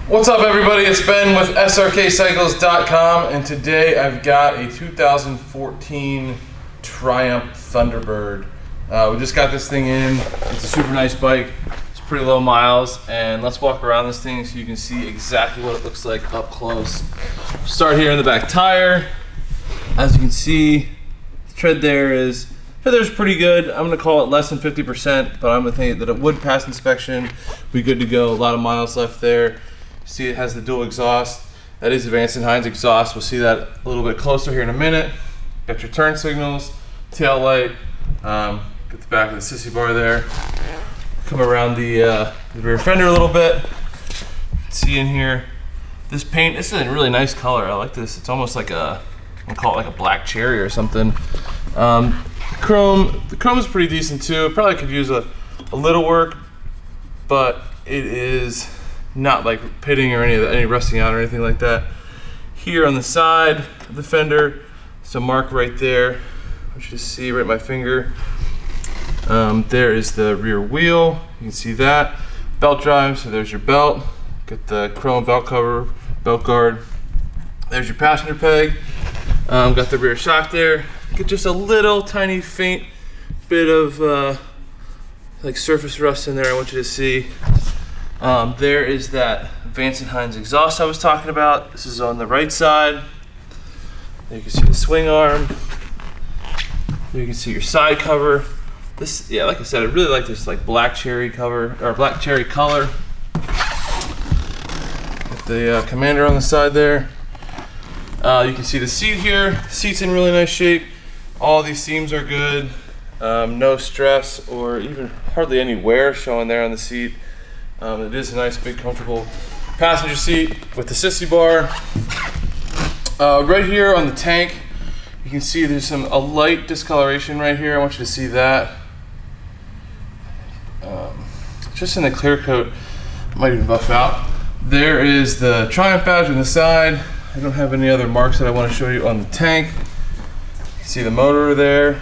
What's up, everybody? It's Ben with Srkcycles.com, and today I've got a 2014 Triumph Thunderbird. We just got this thing in. It's a super nice bike. It's pretty low miles, and let's walk around this thing so you can see exactly what it looks like up close. Start here in the back tire. As you can see, the tread there's pretty good. I'm gonna call it less than 50%, but I'm gonna think that it would pass inspection, be good to go. A lot of miles left there. See, it has the dual exhaust. That is Vance & Hines exhaust. We'll see that a little bit closer here in a minute. Got your turn signals, tail light. Get the back of the sissy bar there. Come around the rear fender a little bit. See in here, this paint. This is a really nice color. I like this. It's almost like I'll call it like a black cherry or something. The chrome is pretty decent too. It probably could use a little work, but it is not like pitting or any rusting out or anything like that. Here on the side of the fender, it's a mark right there. I want you to see right my finger. There is the rear wheel. You can see that. Belt drive, so there's your belt. Got the chrome belt cover, belt guard. There's your passenger peg. Got the rear shock there. Get just a little tiny faint bit of like surface rust in there I want you to see. There is that Vance & Hines exhaust I was talking about. This is on the right side. There you can see the swing arm. There you can see your side cover. This, yeah, like I said, I really like this like black cherry cover or black cherry color. Got the commander on the side there. You can see the seat here. Seat's in really nice shape. All these seams are good. No stress or even hardly any wear showing there on the seat. It is a nice, big, comfortable passenger seat with the sissy bar. Right here on the tank, you can see there's a light discoloration right here. I want you to see that. Just in the clear coat, might even buff out. There is the Triumph badge on the side. I don't have any other marks that I want to show you on the tank. You can see the motor there.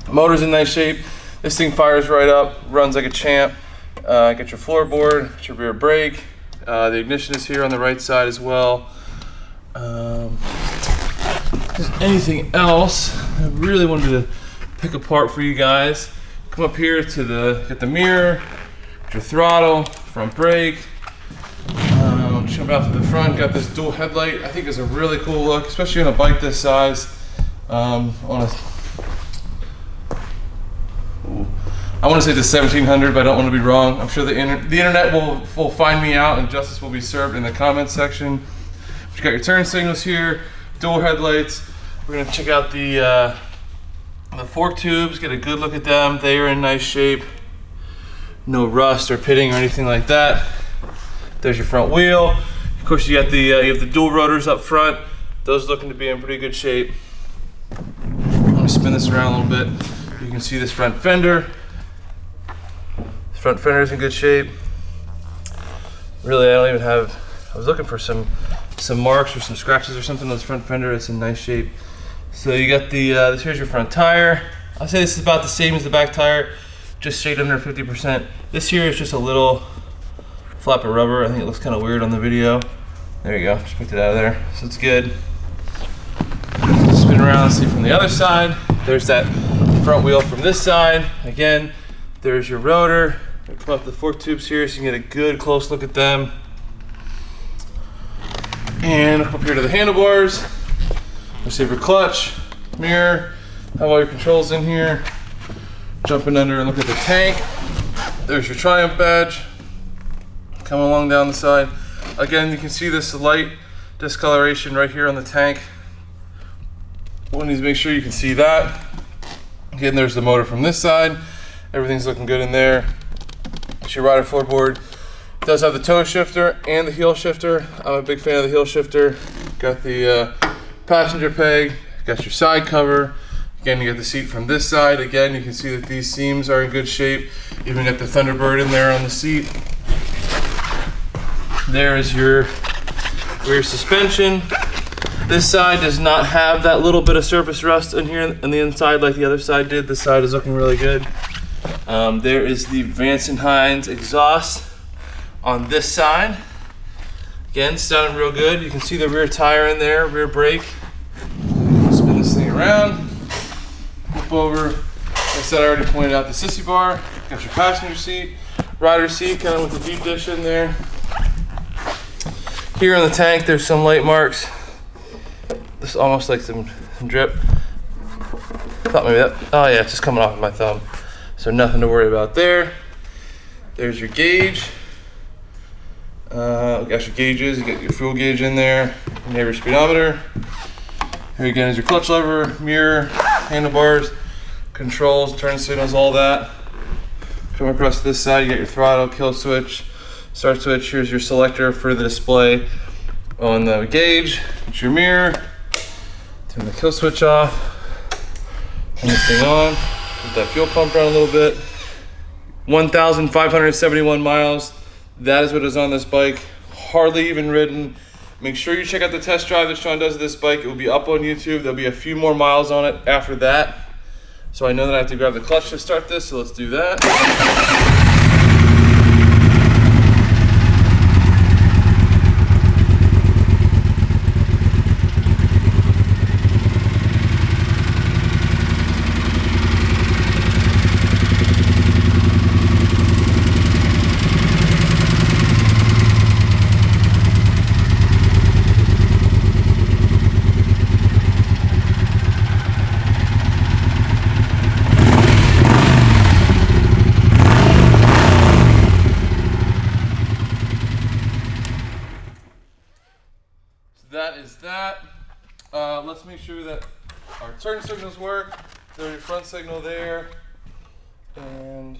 The motor's in nice shape. This thing fires right up, runs like a champ. Get your floorboard, get your rear brake. The ignition is here on the right side as well. If there's anything else I really wanted to pick apart for you guys. Come up here to get the mirror, get your throttle, front brake. Jump out to the front, got this dual headlight. I think it's a really cool look, especially on a bike this size. I want to say the 1700, but I don't want to be wrong. I'm sure the internet will find me out, and justice will be served in the comments section. You got your turn signals here, dual headlights. We're gonna check out the fork tubes, get a good look at them. They are in nice shape. No rust or pitting or anything like that. There's your front wheel. Of course, you got you have the dual rotors up front. Those looking to be in pretty good shape. I'm gonna spin this around a little bit. You can see this front fender. Front fender is in good shape. Really, I don't even have. I was looking for some marks or some scratches or something on this front fender. It's in nice shape. So you got here's your front tire. I'll say this is about the same as the back tire, just shade under 50%. This here is just a little flap of rubber. I think it looks kind of weird on the video. There you go. Just picked it out of there, so it's good. Spin around, see from the other side. There's that front wheel from this side. Again, there's your rotor. Come up the fork tubes here so you can get a good close look at them. And up here to the handlebars. Receive your clutch, mirror, have all your controls in here. Jumping under and look at the tank. There's your Triumph badge. Coming along down the side. Again, you can see this light discoloration right here on the tank. We need to make sure you can see that. Again, there's the motor from this side. Everything's looking good in there. It's your rider floorboard. It does have the toe shifter and the heel shifter. I'm a big fan of the heel shifter. Got the passenger peg, got your side cover. Again, you got the seat from this side. Again, you can see that these seams are in good shape. Even got the Thunderbird in there on the seat. There is your rear suspension. This side does not have that little bit of surface rust in here on the inside like the other side did. This side is looking really good. There is the Vance & Hines exhaust on this side. Again, sounding real good. You can see the rear tire in there, rear brake. Spin this thing around. Flip over. Like I said, I already pointed out the sissy bar. Got your passenger seat, rider seat, kind of with the deep dish in there. Here on the tank, there's some light marks. This is almost like some drip. Thought maybe that, oh yeah, it's just coming off of my thumb. So nothing to worry about there. There's your gauge. Got your gauges, you got your fuel gauge in there, your speedometer. Here again is your clutch lever, mirror, handlebars, controls, turn signals, all that. Come across to this side, you got your throttle, kill switch, start switch. Here's your selector for the display on the gauge. It's your mirror. Turn the kill switch off. Turn this thing on. Put that fuel pump around a little bit. 1,571 miles. That is what is on this bike. Hardly even ridden. Make sure you check out the test drive that Sean does of this bike. It will be up on YouTube. There'll be a few more miles on it after that. So I know that I have to grab the clutch to start this, so let's do that. That is that. Let's make sure that our turn signals work. There's your front signal there, and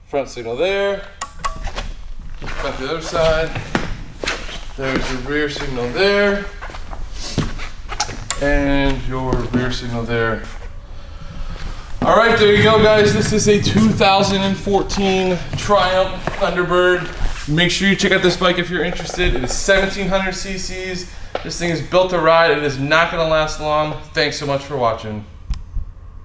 front signal there. Got the other side. There's your rear signal there, and your rear signal there. All right, there you go, guys. This is a 2014 Triumph Thunderbird. Make sure you check out this bike if you're interested. It is 1,700 cc's. This thing is built to ride. It is not going to last long. Thanks so much for watching.